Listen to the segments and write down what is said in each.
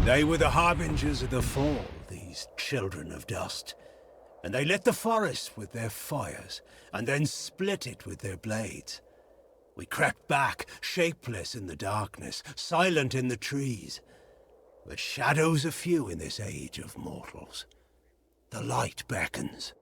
They were the harbingers of the fall, these children of dust. And they lit the forest with their fires, and then split it with their blades. We crept back, shapeless in the darkness, silent in the trees. But shadows are few in this age of mortals. The light beckons.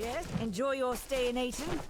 Yes, enjoy your stay in Ayton.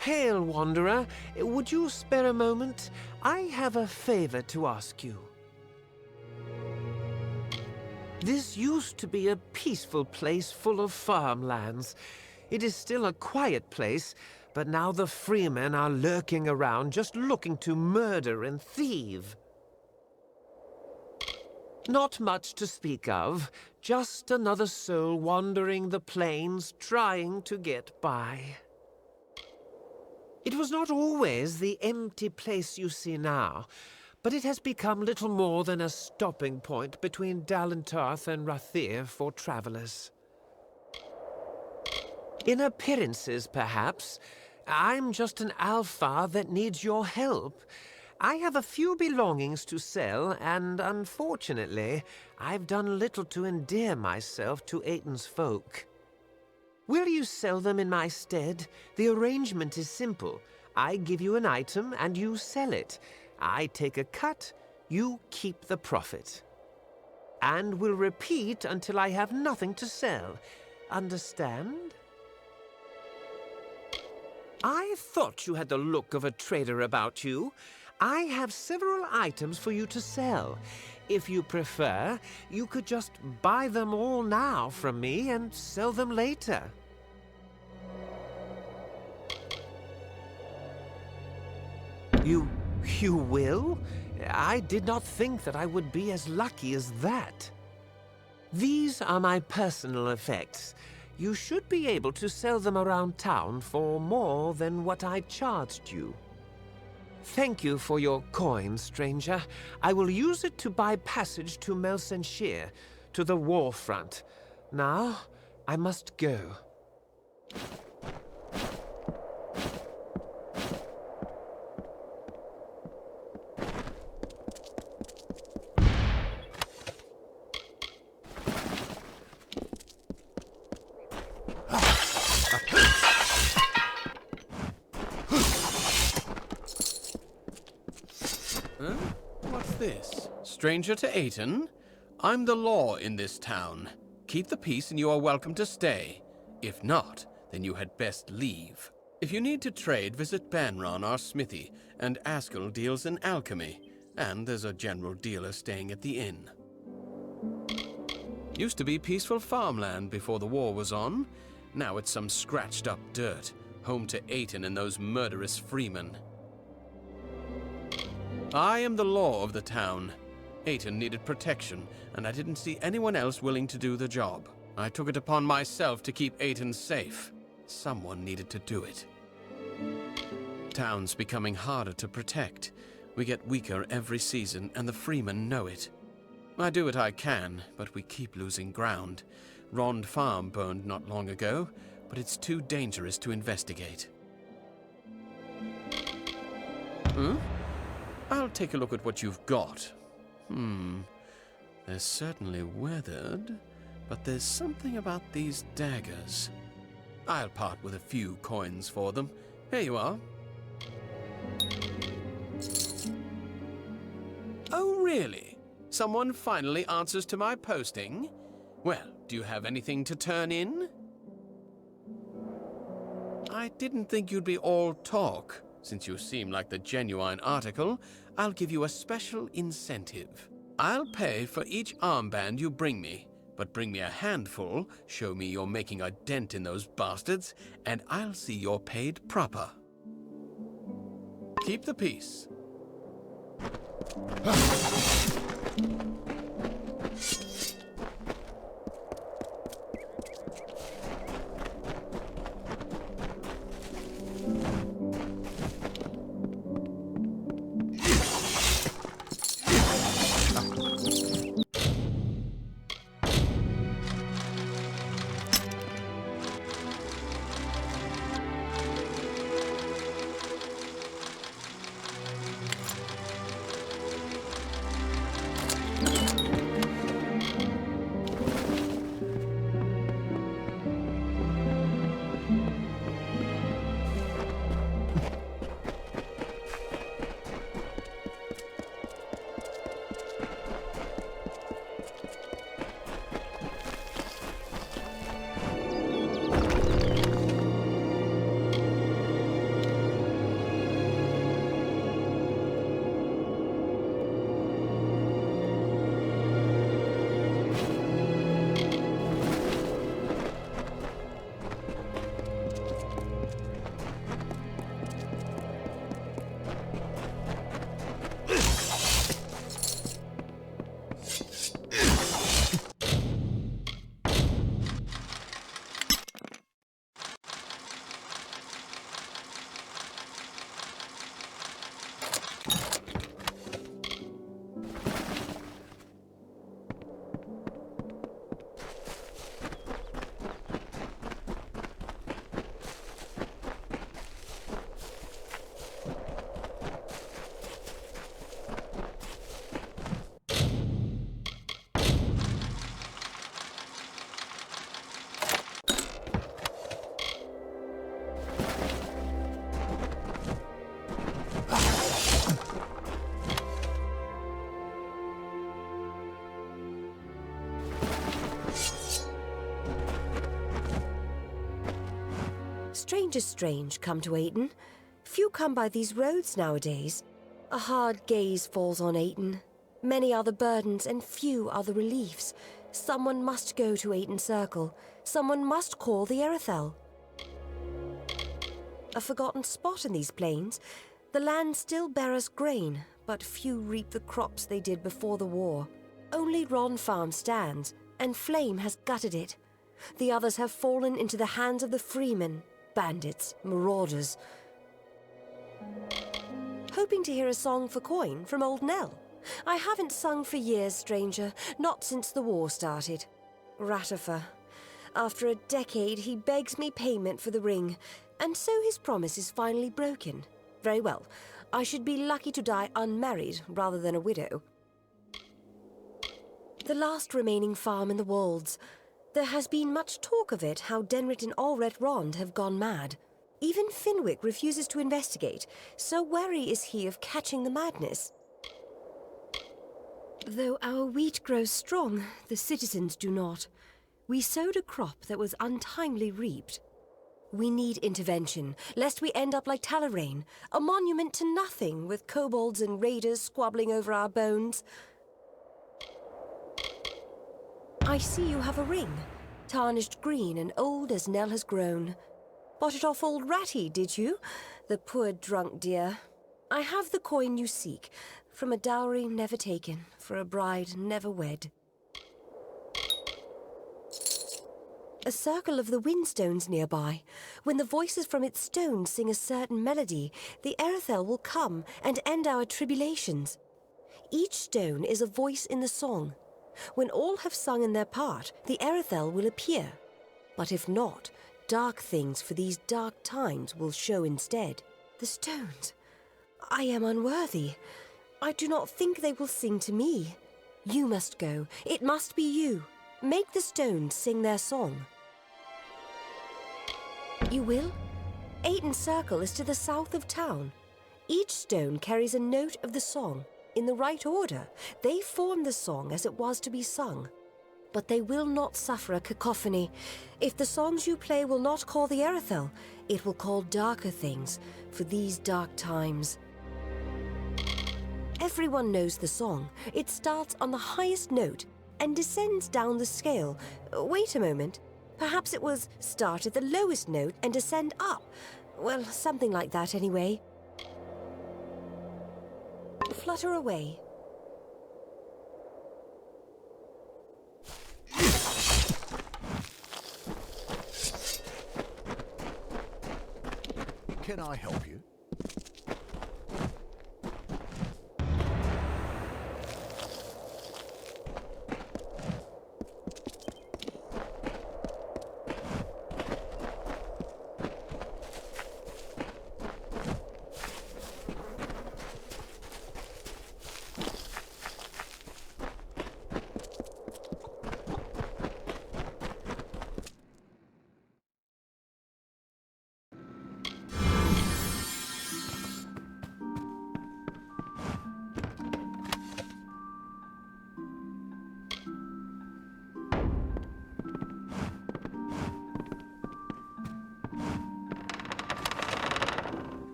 Hail, Wanderer. Would you spare a moment? I have a favor to ask you. This used to be a peaceful place full of farmlands. It is still a quiet place, but now the freemen are lurking around just looking to murder and thieve. Not much to speak of, just another soul wandering the plains trying to get by. It was not always the empty place you see now, but it has become little more than a stopping point between Dalentarth and Rathir for travelers. In appearances, perhaps, I'm just an alpha that needs your help. I have a few belongings to sell, and unfortunately, I've done little to endear myself to Ayton's folk. Will you sell them in my stead? The arrangement is simple. I give you an item and you sell it. I take a cut, you keep the profit. And will repeat until I have nothing to sell. Understand? I thought you had the look of a trader about you. I have several items for you to sell. If you prefer, you could just buy them all now from me and sell them later. You will? I did not think that I would be as lucky as that. These are my personal effects. You should be able to sell them around town for more than what I charged you. Thank you for your coin, stranger. I will use it to buy passage to Melsenshire, to the war front. Now, I must go. stranger to Aten? I'm the law in this town. Keep the peace and you are welcome to stay. If not, then you had best leave. If you need to trade, visit Banron, our smithy, and Askel deals in alchemy. And there's a general dealer staying at the inn. Used to be peaceful farmland before the war was on. Now it's some scratched up dirt, home to Aten and those murderous freemen. I am the law of the town. Aten needed protection, and I didn't see anyone else willing to do the job. I took it upon myself to keep Aten safe. Someone needed to do it. Town's becoming harder to protect. We get weaker every season, and the freemen know it. I do what I can, but we keep losing ground. Rond Farm burned not long ago, but it's too dangerous to investigate. I'll take a look at what you've got. They're certainly weathered, but there's something about these daggers. I'll part with a few coins for them. Here you are. Oh, really? Someone finally answers to my posting? Well, do you have anything to turn in? I didn't think you'd be all talk. Since you seem like the genuine article, I'll give you a special incentive. I'll pay for each armband you bring me, but bring me a handful, show me you're making a dent in those bastards, and I'll see you're paid proper. Keep the peace. Strangers strange come to Aten. Few come by these roads nowadays. A hard gaze falls on Aten. Many are the burdens and few are the reliefs. Someone must go to Aten Circle. Someone must call the Erethel. A forgotten spot in these plains. The land still bears grain, but few reap the crops they did before the war. Only Ron Farm stands, and flame has gutted it. The others have fallen into the hands of the freemen, bandits, marauders. Hoping to hear a song for coin from Old Nell. I haven't sung for years, stranger, not since the war started. Ratifer. After a decade, he begs me payment for the ring, and so his promise is finally broken. Very well. I should be lucky to die unmarried rather than a widow. The last remaining farm in the Wolds. There has been much talk of it, how Denrit and Allred Rond have gone mad. Even Finwick refuses to investigate, so wary is he of catching the madness. Though our wheat grows strong, the citizens do not. We sowed a crop that was untimely reaped. We need intervention, lest we end up like Talarain, a monument to nothing, with kobolds and raiders squabbling over our bones. I see you have a ring, tarnished green and old as Nell has grown. Bought it off old Ratty, did you? The poor drunk dear. I have the coin you seek, from a dowry never taken, for a bride never wed. A circle of the windstones nearby. When the voices from its stones sing a certain melody, the Erethel will come and end our tribulations. Each stone is a voice in the song. When all have sung in their part, the Erethel will appear. But if not, dark things for these dark times will show instead. The stones. I am unworthy. I do not think they will sing to me. You must go. It must be you. Make the stones sing their song. You will? Ayton Circle is to the south of town. Each stone carries a note of the song. In the right order, they form the song as it was to be sung. But they will not suffer a cacophony. If the songs you play will not call the Erethel, it will call darker things for these dark times. Everyone knows the song. It starts on the highest note and descends down the scale. Wait a moment. Perhaps it was start at the lowest note and descend up. Well, something like that anyway. Flutter away. Can I help you?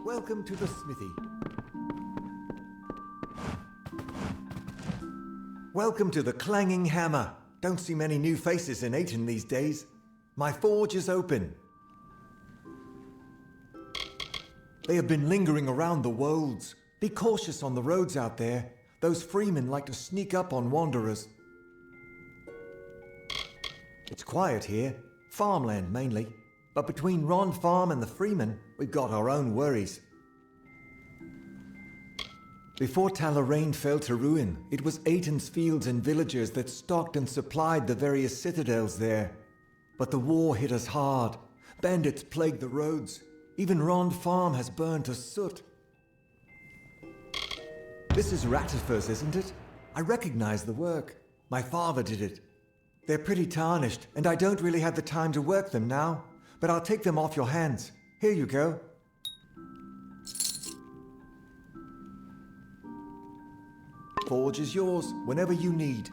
Welcome to the smithy. Welcome to the clanging hammer. Don't see many new faces in Ayton these days. My forge is open. They have been lingering around the wolds. Be cautious on the roads out there. Those freemen like to sneak up on wanderers. It's quiet here. Farmland mainly. But between Ron Farm and the freemen, we've got our own worries. Before Talarain fell to ruin, it was Ayton's fields and villagers that stocked and supplied the various citadels there. But the war hit us hard. Bandits plagued the roads. Even Ron Farm has burned to soot. This is Ratifer's, isn't it? I recognize the work. My father did it. They're pretty tarnished, and I don't really have the time to work them now. But I'll take them off your hands. Here you go. Forge is yours whenever you need.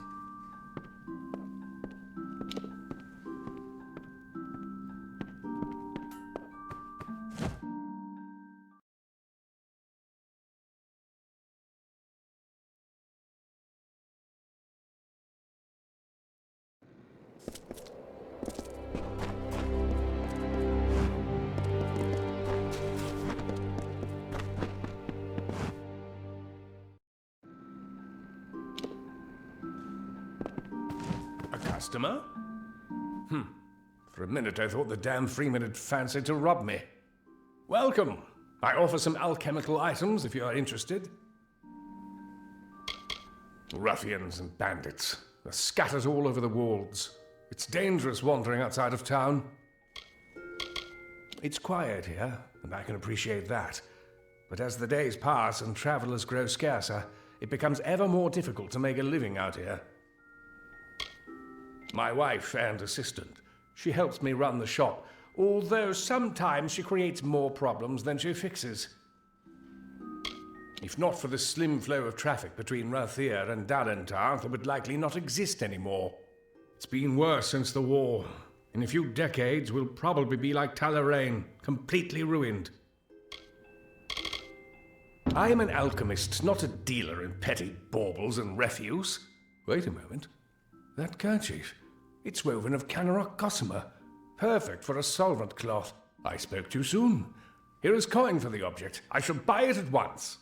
Customer? For a minute I thought the damn freeman had fancied to rob me. Welcome. I offer some alchemical items if you are interested. Ruffians and bandits are scattered all over the wolds. It's dangerous wandering outside of town. It's quiet here, and I can appreciate that. But as the days pass and travelers grow scarcer, it becomes ever more difficult to make a living out here. My wife and assistant, she helps me run the shop, although sometimes she creates more problems than she fixes. If not for the slim flow of traffic between Rathir and Dalentar, it would likely not exist anymore. It's been worse since the war. In a few decades, we'll probably be like Talarain, completely ruined. I am an alchemist, not a dealer in petty baubles and refuse. Wait a moment. That kerchief, it's woven of Canarok gossamer. Perfect for a solvent cloth. I spoke too soon. Here is coin for the object. I shall buy it at once.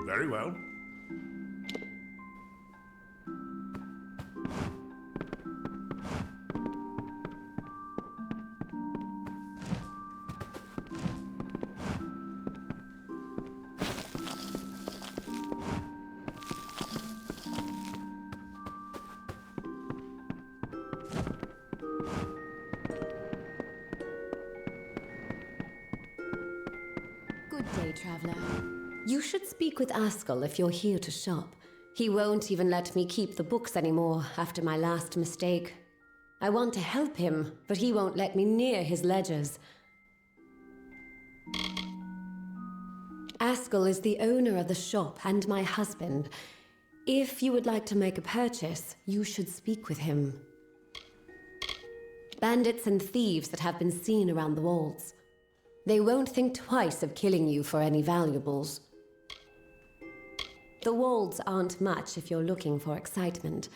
Very well. Good day, traveler. You should speak with Askell if you're here to shop. He won't even let me keep the books anymore after my last mistake. I want to help him, but he won't let me near his ledgers. Askell is the owner of the shop and my husband. If you would like to make a purchase, you should speak with him. Bandits and thieves that have been seen around the walls. They won't think twice of killing you for any valuables. The Wolds aren't much if you're looking for excitement.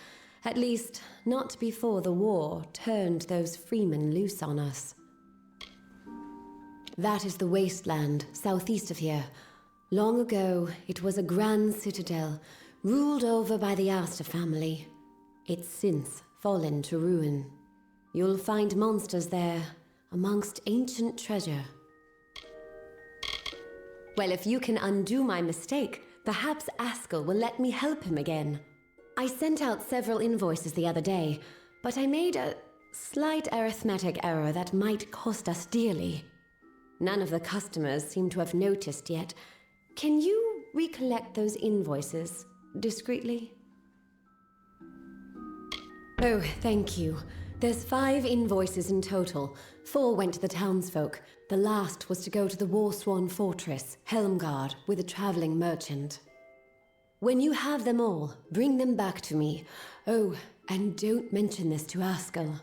At least, not before the war turned those freemen loose on us. That is the wasteland, southeast of here. Long ago, it was a grand citadel, ruled over by the Asta family. It's since fallen to ruin. You'll find monsters there, amongst ancient treasure. Well, if you can undo my mistake, perhaps Askell will let me help him again. I sent out several invoices the other day, but I made a slight arithmetic error that might cost us dearly. None of the customers seem to have noticed yet. Can you recollect those invoices discreetly? Oh, thank you. There's 5 invoices in total. 4 went to the townsfolk. The last was to go to the war-sworn fortress, Helmgard, with a traveling merchant. When you have them all, bring them back to me. Oh, and don't mention this to Askell.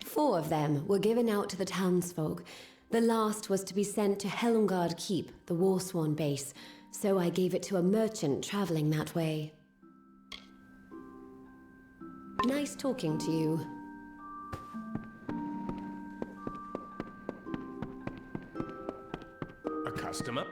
4 of them were given out to the townsfolk. The last was to be sent to Helmgard Keep, the war-sworn base, so I gave it to a merchant traveling that way. Nice talking to you. A customer?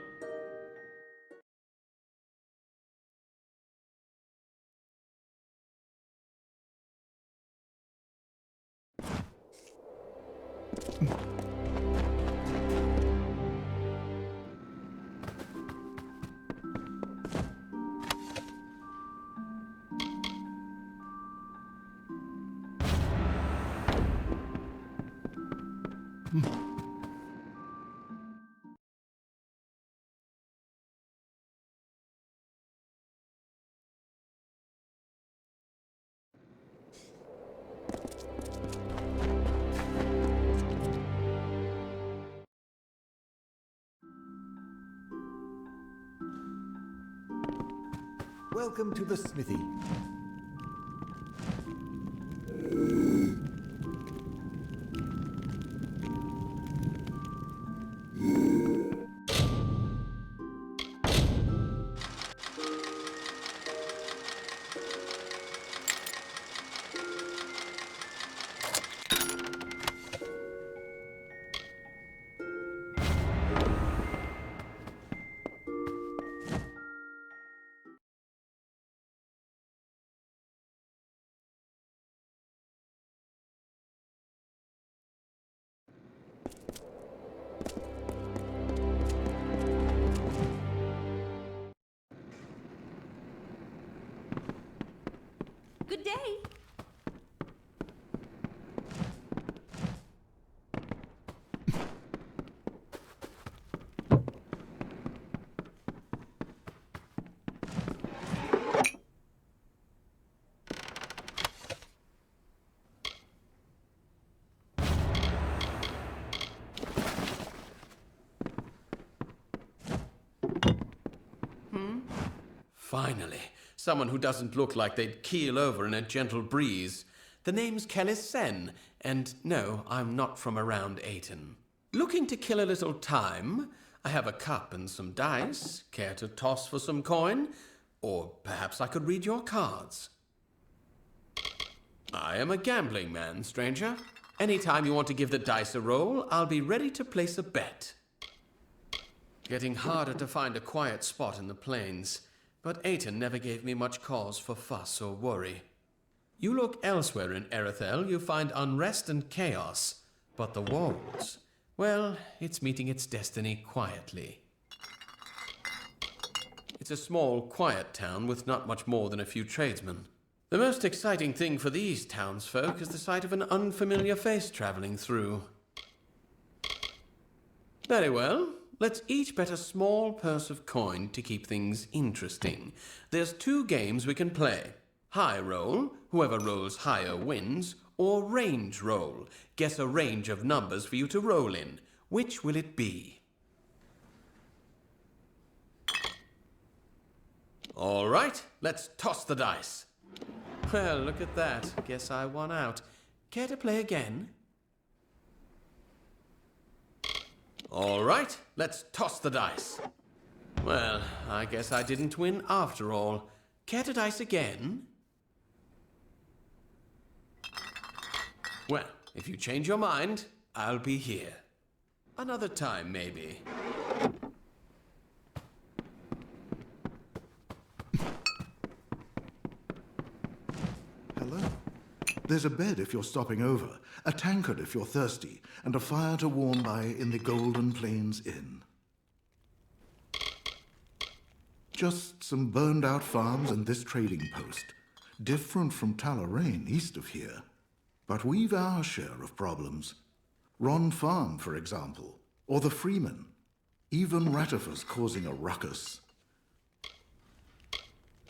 Welcome to the smithy. Good day. Finally, someone who doesn't look like they'd keel over in a gentle breeze. The name's Kelly Sen, and no, I'm not from around Ayton. Looking to kill a little time? I have a cup and some dice. Care to toss for some coin? Or perhaps I could read your cards. I am a gambling man, stranger. Anytime you want to give the dice a roll, I'll be ready to place a bet. Getting harder to find a quiet spot in the plains. But Ayton never gave me much cause for fuss or worry. You look elsewhere in Erethel, you find unrest and chaos. But the walls, well, it's meeting its destiny quietly. It's a small, quiet town with not much more than a few tradesmen. The most exciting thing for these townsfolk is the sight of an unfamiliar face traveling through. Very well. Let's each bet a small purse of coin to keep things interesting. There's 2 games we can play. High roll, whoever rolls higher wins, or range roll. Guess a range of numbers for you to roll in. Which will it be? All right, let's toss the dice. Well, look at that. Guess I won out. Care to play again? All right, let's toss the dice. Well, I guess I didn't win after all. Care to dice again? Well, if you change your mind, I'll be here. Another time, maybe. Hello. There's a bed if you're stopping over, a tankard if you're thirsty, and a fire to warm by in the Golden Plains Inn. Just some burned-out farms and this trading post. Different from Talarain, east of here. But we've our share of problems. Ron Farm, for example, or the Freeman. Even Ratifer's causing a ruckus.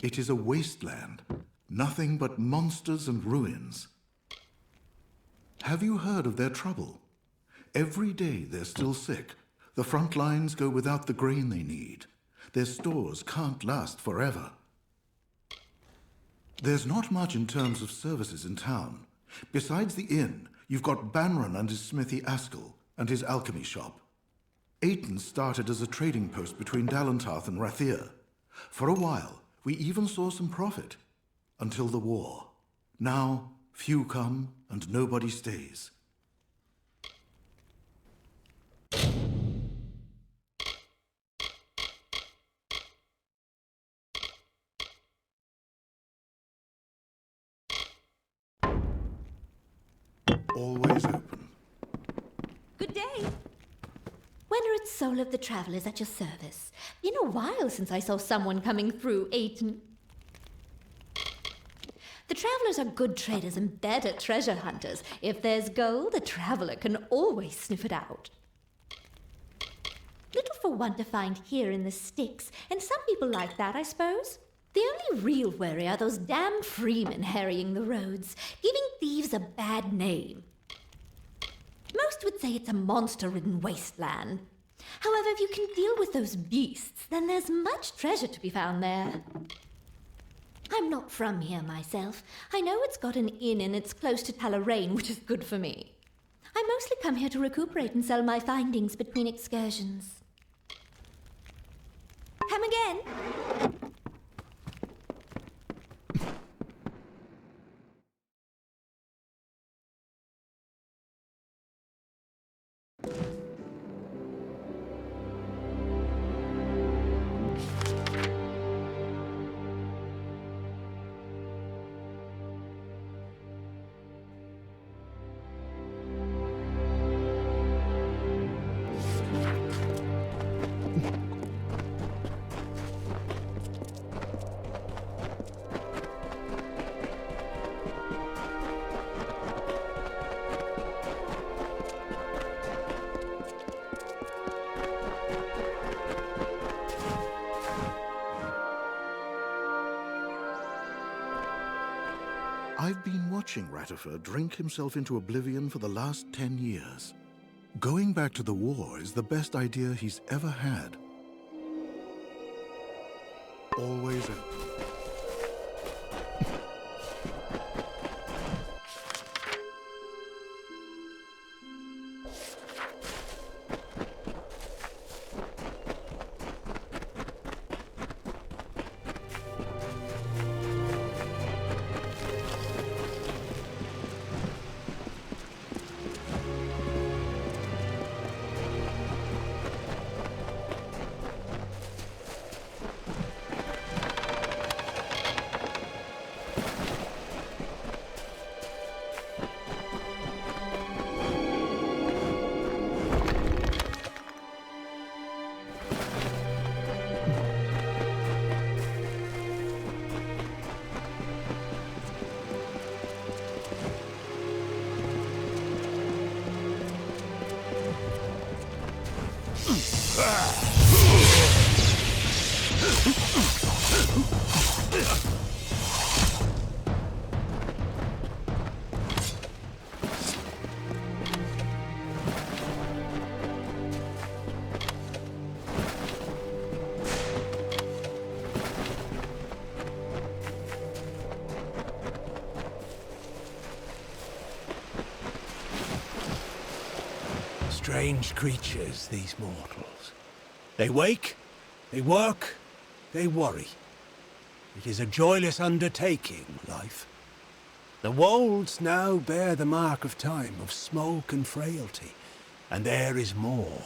It is a wasteland. Nothing but monsters and ruins. Have you heard of their trouble? Every day they're still sick. The front lines go without the grain they need. Their stores can't last forever. There's not much in terms of services in town. Besides the inn, you've got Banron and his smithy Askell, and his alchemy shop. Ayton started as a trading post between Dalentarth and Rathir. For a while, we even saw some profit. Until the war. Now, few come and nobody stays. Always open. Good day. Weathered soul of the travelers at your service. Been a while since I saw someone coming through Ayton. The travelers are good traders and better treasure hunters. If there's gold, a traveler can always sniff it out. Little for one to find here in the sticks, and some people like that, I suppose. The only real worry are those damned freemen harrying the roads, giving thieves a bad name. Most would say it's a monster-ridden wasteland. However, if you can deal with those beasts, then there's much treasure to be found there. I'm not from here myself. I know it's got an inn and it's close to Talarain, which is good for me. I mostly come here to recuperate and sell my findings between excursions. Come again? I've been watching Ratifer drink himself into oblivion for the last 10 years. Going back to the war is the best idea he's ever had. Always open. Strange creatures, these mortals. They wake, they work, they worry. It is a joyless undertaking, life. The wolds now bear the mark of time, of smoke and frailty, and there is more.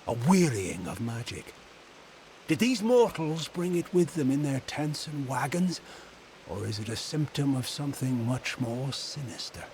A wearying of magic. Did these mortals bring it with them in their tents and wagons, or is it a symptom of something much more sinister?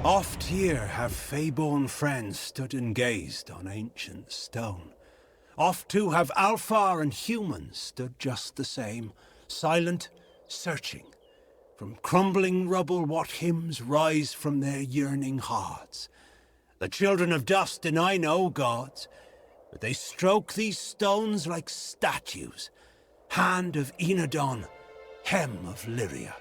Oft here have fey-born friends stood and gazed on ancient stone. Oft too have Alfar and humans stood just the same, silent, searching. From crumbling rubble what hymns rise from their yearning hearts. The children of dust deny no gods, but they stroke these stones like statues. Hand of Enodon, hem of Lyria.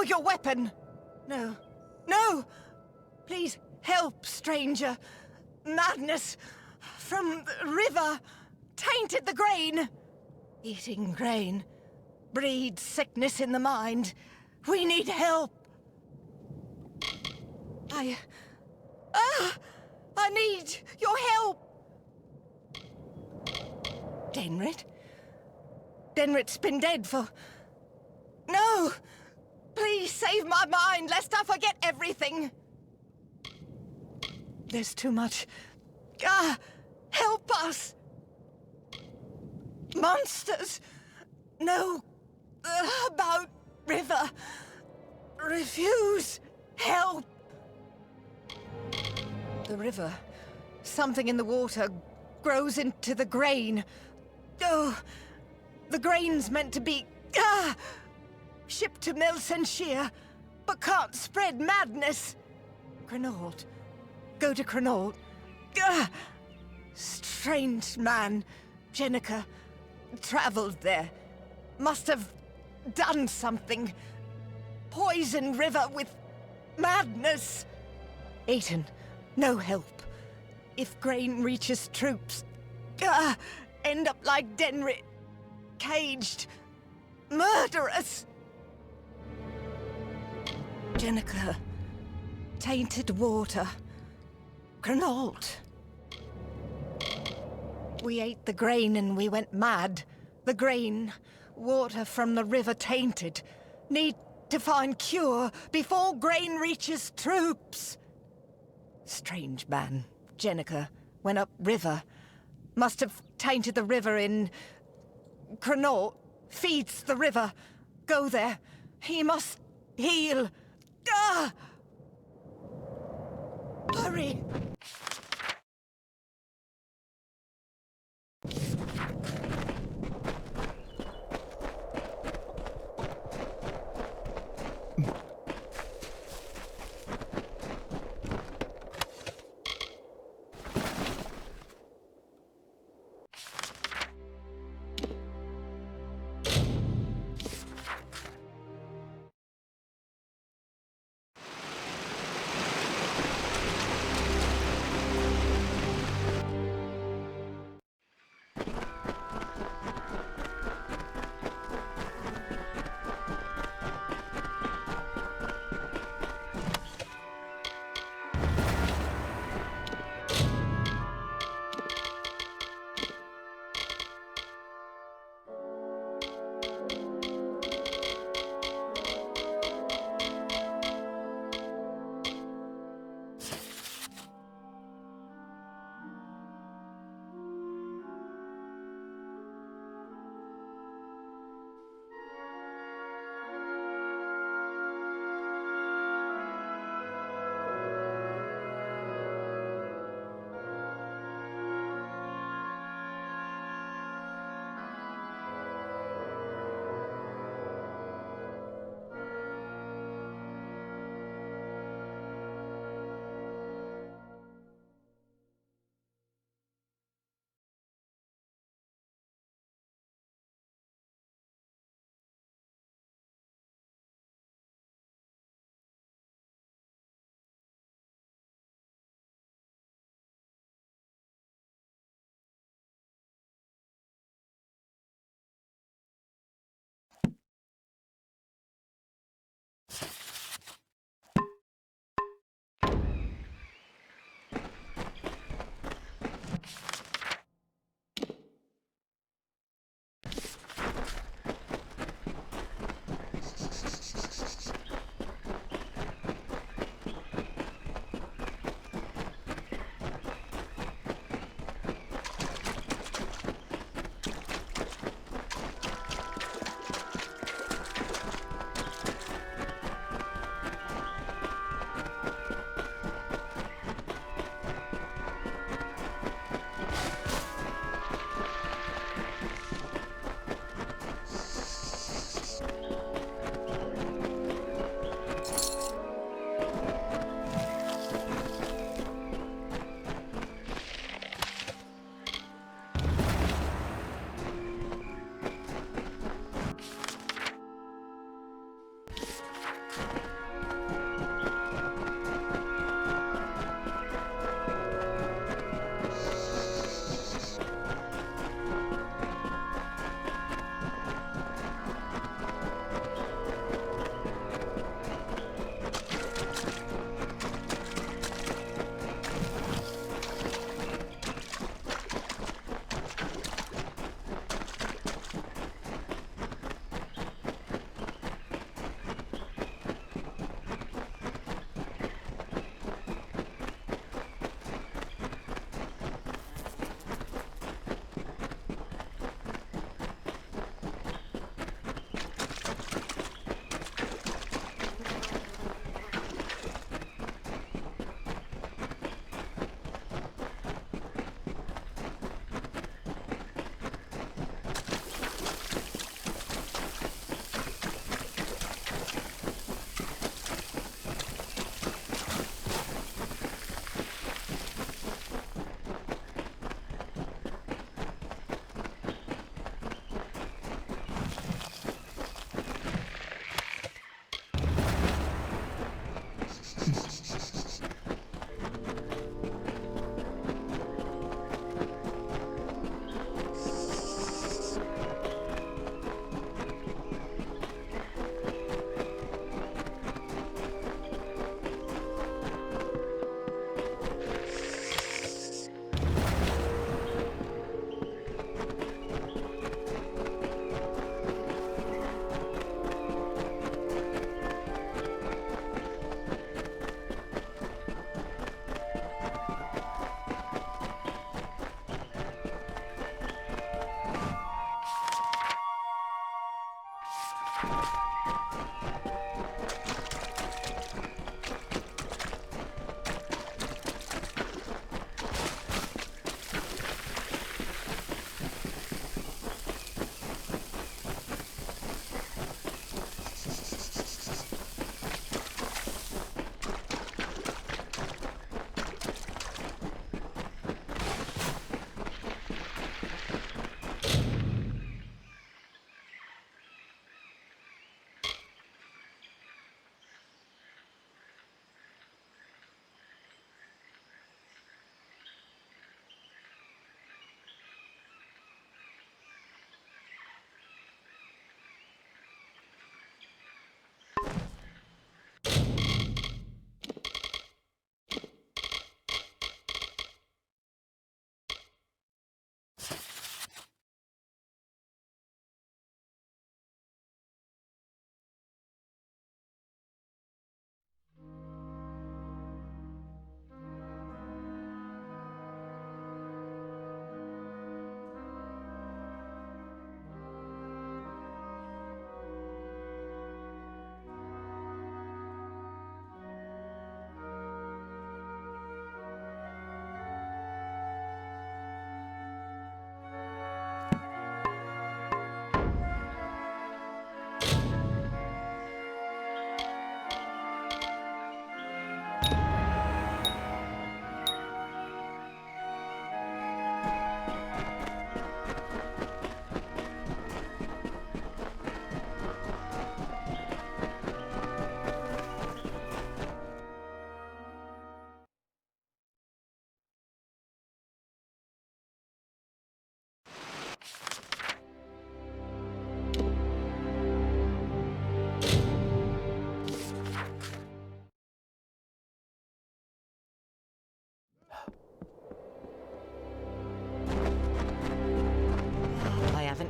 Your weapon! No. No! Please help, stranger. Madness from the river tainted the grain. Eating grain breeds sickness in the mind. We need help. I need your help! Denrit? Denrit's been dead for... No! Please save my mind, lest I forget everything! There's too much... help us! Monsters! Know about river. Refuse help! The river. Something in the water grows into the grain. Oh, the grain's meant to be... shipped to Melsenshire, but can't spread madness. Crenault. Go to Crenault. Strange man. Jenica traveled there. Must have done something. Poison river with madness. Aiton, no help. If grain reaches troops, end up like Denrit. Caged. Murderous. Jenica. Tainted water. Crenault. We ate the grain and we went mad. The grain, water from the river tainted. Need to find cure before grain reaches troops. Strange man, Jenica, went up river. Must have tainted the river in... Crenault feeds the river. Go there. He must heal. Hurry!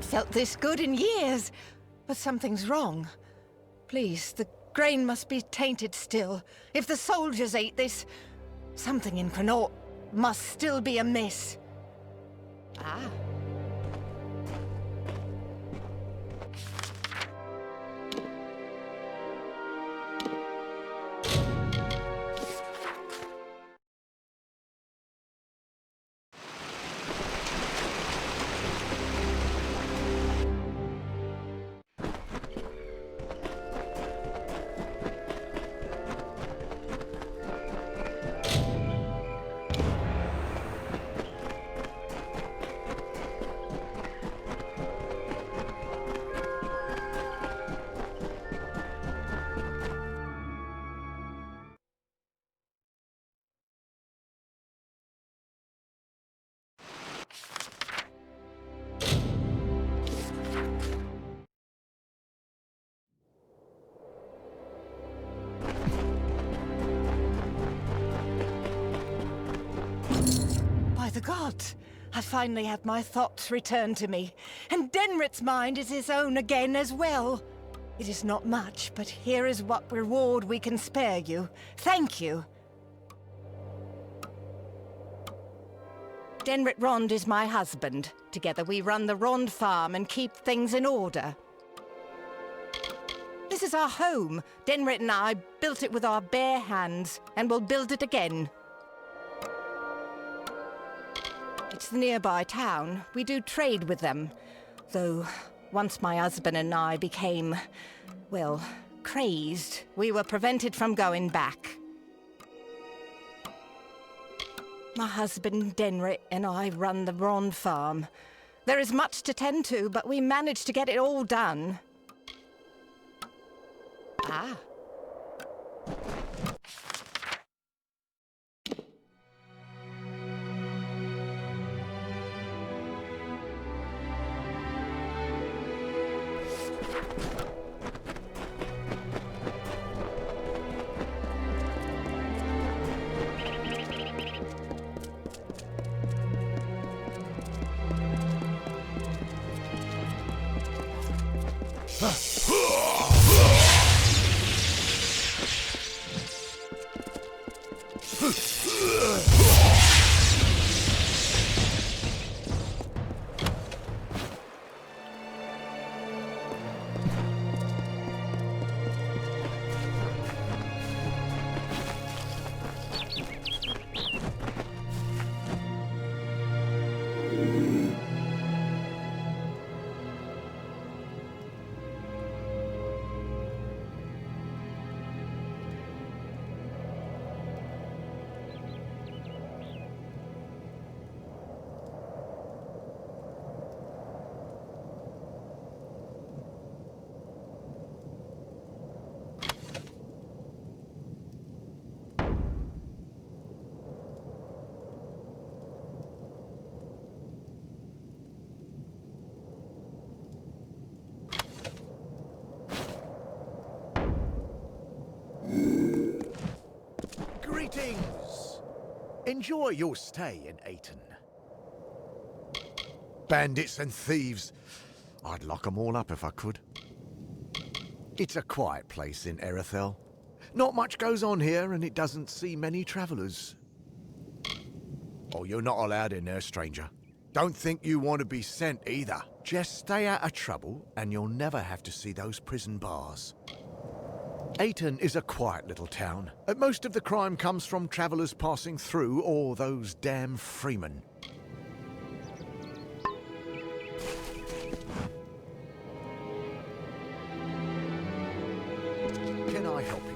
Felt this good in years, but something's wrong. Please, the grain must be tainted still. If the soldiers ate this, something in Connaught must still be amiss. Ah. The gods! I finally had my thoughts return to me, and Denrit's mind is his own again as well. It is not much, but here is what reward we can spare you. Thank you. Denrit Rond is my husband. Together we run the Rond farm and keep things in order. This is our home. Denrit and I built it with our bare hands, and will build it again. It's the nearby town. We do trade with them. Though, once my husband and I became, well, crazed, we were prevented from going back. My husband, Denrit, and I run the Rond farm. There is much to tend to, but we managed to get it all done. Ah. Greetings! Enjoy your stay in Ayton. Bandits and thieves. I'd lock 'em all up if I could. It's a quiet place in Erethel. Not much goes on here, and it doesn't see many travelers. Oh, you're not allowed in there, stranger. Don't think you want to be sent either. Just stay out of trouble, and you'll never have to see those prison bars. Ayton is a quiet little town. Most of the crime comes from travelers passing through, or those damn freemen. Can I help you?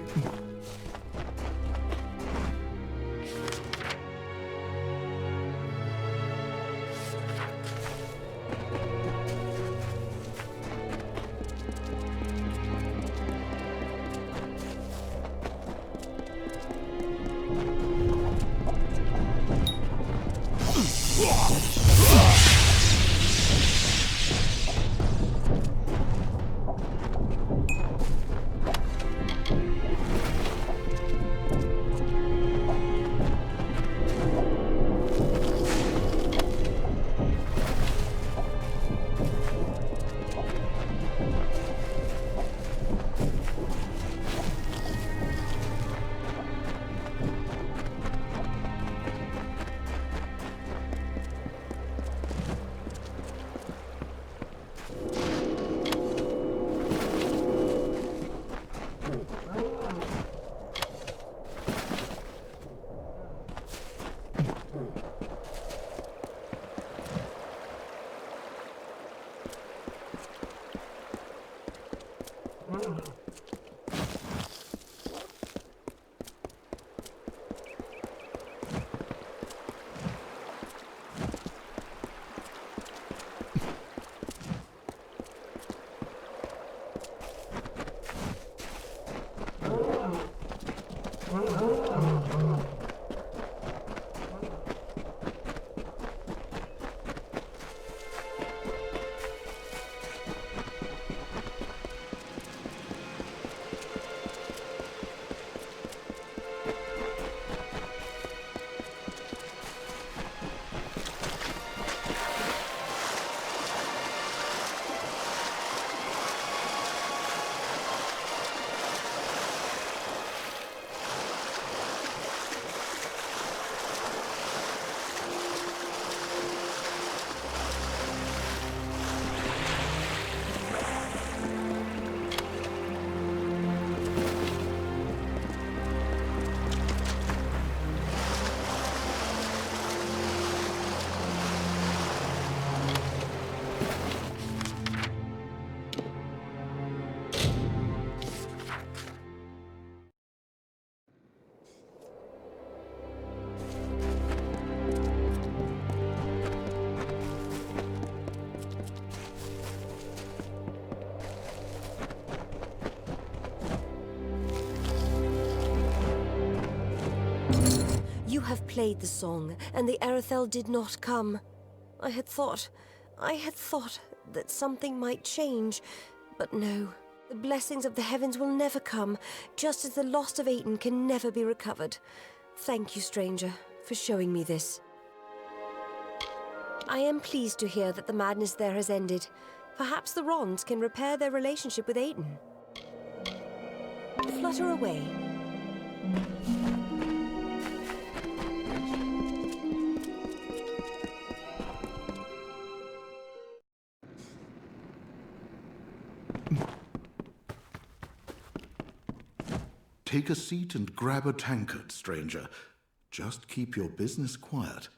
You have played the song, and the Erethel did not come. I had thought that something might change, but no. The blessings of the heavens will never come, just as the lost of Ayton can never be recovered. Thank you, stranger, for showing me this. I am pleased to hear that the madness there has ended. Perhaps the Rons can repair their relationship with Ayton. Flutter away. Take a seat and grab a tankard, stranger. Just keep your business quiet.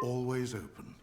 Always open.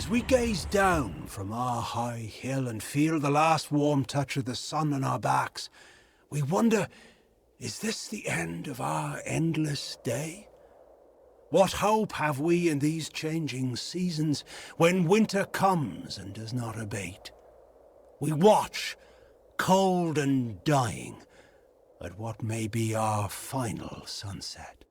As we gaze down from our high hill and feel the last warm touch of the sun on our backs, we wonder, is this the end of our endless day? What hope have we in these changing seasons when winter comes and does not abate? We watch, cold and dying, at what may be our final sunset.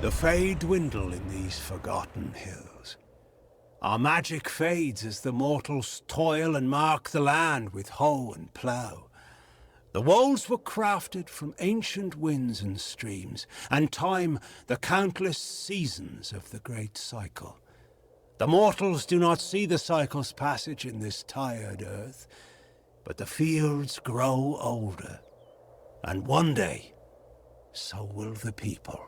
The Fae dwindle in these forgotten hills. Our magic fades as the mortals toil and mark the land with hoe and plough. The walls were crafted from ancient winds and streams, and time the countless seasons of the great cycle. The mortals do not see the cycle's passage in this tired earth. But the fields grow older, and one day, so will the people.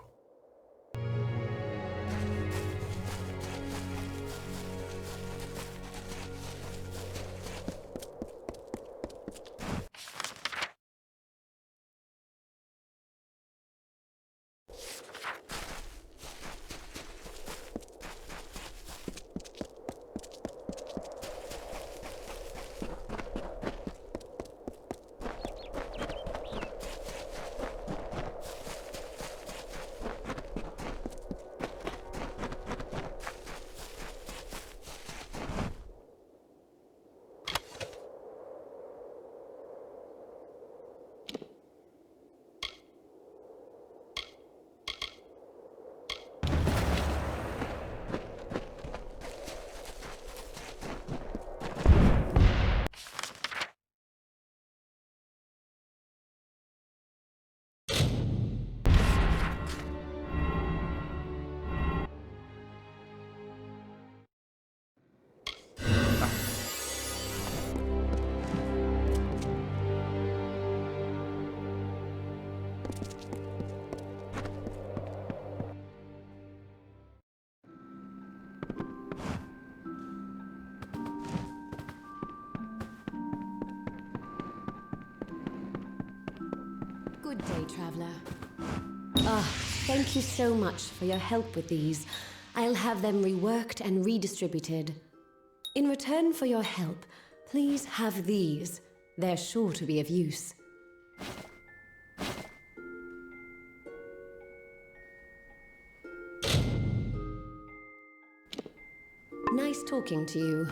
Good day, traveler. Thank you so much for your help with these. I'll have them reworked and redistributed. In return for your help, please have these. They're sure to be of use. Nice talking to you.